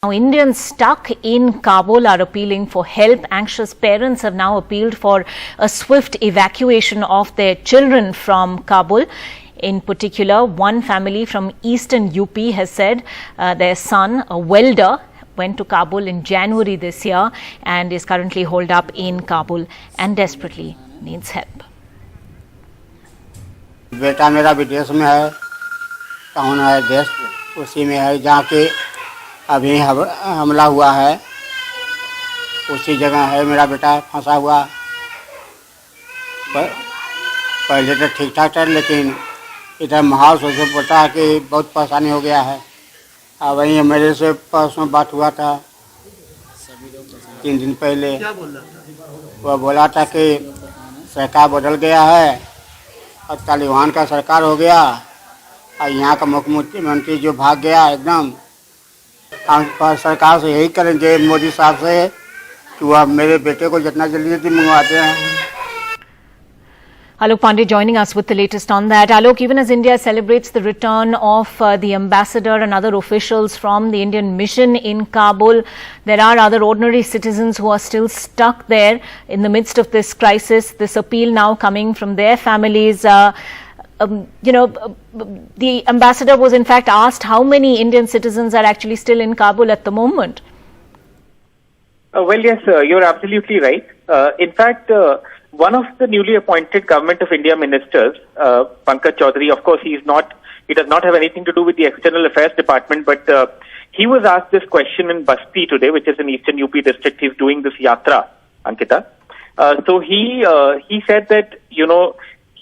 Now, Indians stuck in Kabul are appealing for help. Anxious parents have now appealed for a swift evacuation of their children from Kabul. In particular, one family from eastern UP has said their son, a welder, went to Kabul in January this year and is currently holed up in Kabul and desperately needs help. बेटा मेरा विदेश में है, town है देश उसी में है जहाँ के अभी हमला हुआ है, उसी जगह है मेरा बेटा फंसा हुआ। पहले तो ठीक ठाक था, लेकिन इधर माहौल सोचना पड़ता है कि बहुत परेशानी हो गया है। अब वहीं मेरे से परसों बात हुआ था 3 दिन पहले। वह बोला था कि सरकार बदल गया है और तालिबान का सरकार हो गया और यहाँ का मुख्यमंत्री जो भाग गया एकदम। हम सरकार से यही करेंगे मोदी साहब से कि वह मेरे बेटे को जितना जल्दी मंगवाते हैं। Alok Pandey joining us with the latest on that. Alok, even as India celebrates the return of the ambassador and other officials from the Indian mission in Kabul, there are other ordinary citizens who are still stuck there in the midst of this crisis. This appeal now coming from their families. The ambassador was in fact asked how many Indian citizens are actually still in Kabul at the moment. Well, yes, you're absolutely right. In fact, one of the newly appointed Government of India ministers, Pankaj Chaudhary, of course, he does not have anything to do with the External Affairs Department, but he was asked this question in Basti today, which is in Eastern UP district. He's doing this yatra, Ankita. So he said that,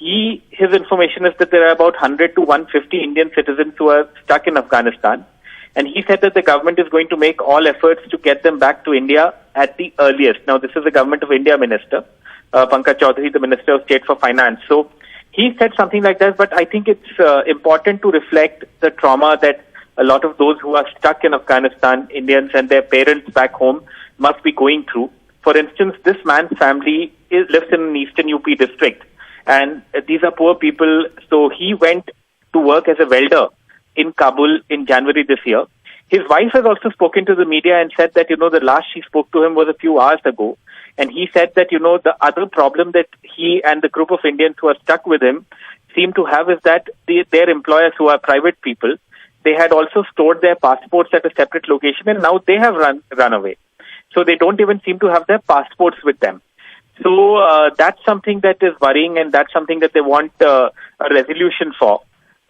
his information is that there are about 100 to 150 Indian citizens who are stuck in Afghanistan. And he said that the government is going to make all efforts to get them back to India at the earliest. Now, this is the Government of India minister, Pankaj Chaudhary, the Minister of State for Finance. So he said something like that, but I think it's important to reflect the trauma that a lot of those who are stuck in Afghanistan, Indians and their parents back home, must be going through. For instance, this man's family lives in an Eastern UP district, and these are poor people. So he went to work as a welder in Kabul in January this year. His wife has also spoken to the media and said that, the last she spoke to him was a few hours ago. And he said that, the other problem that he and the group of Indians who are stuck with him seem to have is that their employers, who are private people, they had also stored their passports at a separate location, and now they have run away. So they don't even seem to have their passports with them. So that's something that is worrying, and that's something that they want a resolution for.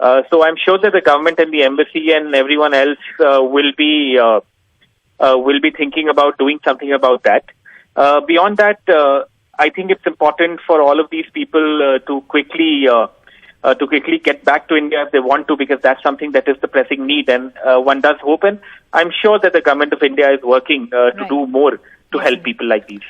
So I'm sure that the government and the embassy and everyone else will be thinking about doing something about that. Beyond that, I think it's important for all of these people to quickly get back to India if they want to, because that's something that is the pressing need, and one does hope, and I'm sure that the Government of India is working to do more to help people like these.